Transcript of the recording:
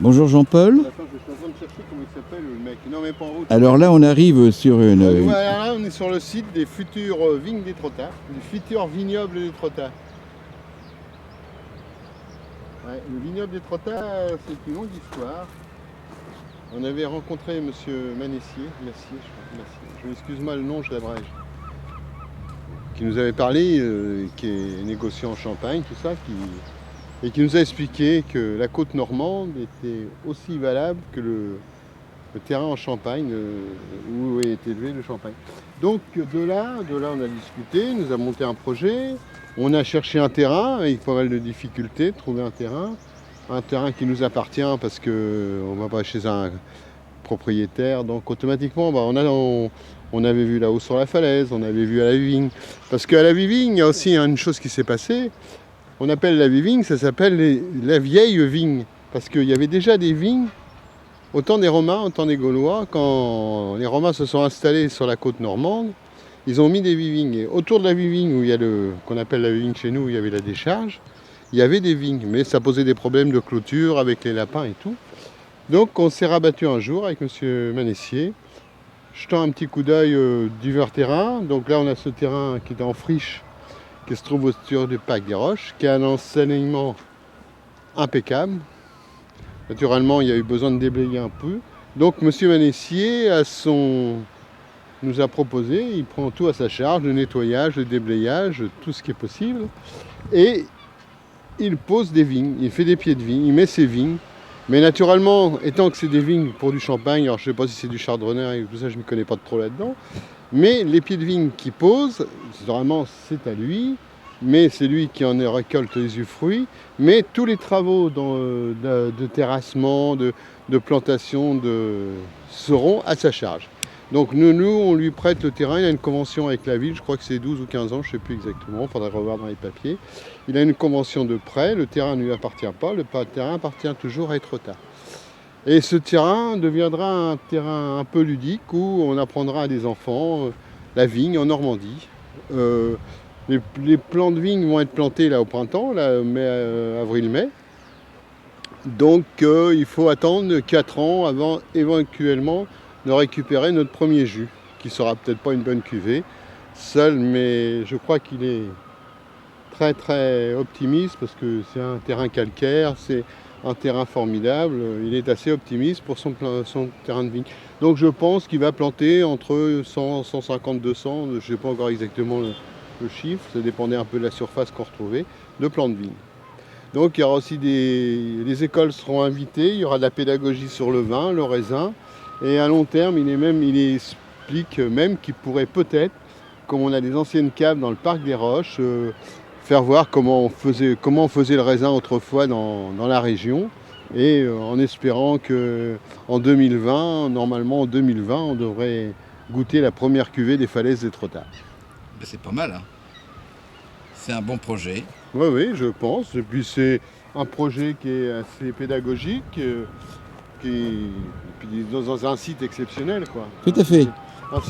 Bonjour Jean-Paul. Attends, je suis en train de chercher comment il s'appelle le mec. Non mais pas en route. Alors là on arrive sur une... Voilà, là on est sur le site des futures vignes d'Étretat, des futurs vignobles d'Étretat. Ouais, le vignoble d'Étretat, c'est une longue histoire. On avait rencontré monsieur Manessier, je m'excuse moi le nom, je l'abrège, qui nous avait parlé, qui est négociant en Champagne, tout ça, et qui nous a expliqué que la côte normande était aussi valable que le terrain en Champagne, où est élevé le champagne. Donc de là on a discuté, nous a monté un projet, on a cherché un terrain avec pas mal de difficultés, trouver un terrain qui nous appartient parce qu'on ne va pas chez un propriétaire, donc automatiquement on avait vu là-haut sur la falaise, on avait vu à la vigne, parce qu'à la vigne il y a aussi une chose qui s'est passée, on appelle la vigne, ça s'appelle la vieille vigne, parce qu'il y avait déjà des vignes autant des Romains, autant des Gaulois. Quand les Romains se sont installés sur la côte normande, ils ont mis des vignes. Et autour de la vigne, où il y a qu'on appelle la vigne chez nous, où il y avait la décharge, il y avait des vignes. Mais ça posait des problèmes de clôture avec les lapins et tout. Donc on s'est rabattu un jour avec M. Manessier, jetant un petit coup d'œil divers terrains. Donc là on a ce terrain qui est en friche, qui se trouve au sur du Parc des Roches, qui a un enseignement impeccable. Naturellement, il y a eu besoin de déblayer un peu. Donc, M. Manessier nous a proposé, il prend tout à sa charge, le nettoyage, le déblayage, tout ce qui est possible. Et il pose des vignes, il fait des pieds de vigne, il met ses vignes. Mais naturellement, étant que c'est des vignes pour du champagne, alors je ne sais pas si c'est du chardonnay et tout ça, je ne m'y connais pas trop là-dedans. Mais les pieds de vigne qu'il pose, vraiment, c'est à lui. Mais c'est lui qui en récolte les usufruits. Mais tous les travaux de terrassement, de plantation seront à sa charge. Donc nous, on lui prête le terrain, il a une convention avec la ville, je crois que c'est 12 ou 15 ans, je ne sais plus exactement, il faudrait revoir dans les papiers. Il a une convention de prêt, le terrain ne lui appartient pas, le terrain appartient toujours à Étretat. Et ce terrain deviendra un terrain un peu ludique où on apprendra à des enfants la vigne en Normandie. Les plants de vigne vont être plantés là au printemps, là, avril-mai. Donc il faut attendre 4 ans avant éventuellement de récupérer notre premier jus, qui sera peut-être pas une bonne cuvée seul, mais je crois qu'il est très très optimiste parce que c'est un terrain calcaire, c'est un terrain formidable, il est assez optimiste pour son terrain de vigne. Donc je pense qu'il va planter entre 100, 150, 200, je ne sais pas encore exactement le chiffre, ça dépendait un peu de la surface qu'on retrouvait, de plants de vigne. Donc il y aura aussi les écoles seront invitées, il y aura de la pédagogie sur le vin, le raisin, et à long terme, il explique même qu'il pourrait peut-être, comme on a des anciennes caves dans le parc des Roches, faire voir comment on faisait le raisin autrefois dans la région, et en espérant qu'en 2020, normalement en 2020, on devrait goûter la première cuvée des falaises d'Étretat. C'est pas mal, hein. C'est un bon projet. Oui, je pense. Et puis c'est un projet qui est assez pédagogique, qui est dans un site exceptionnel, quoi. Tout à fait.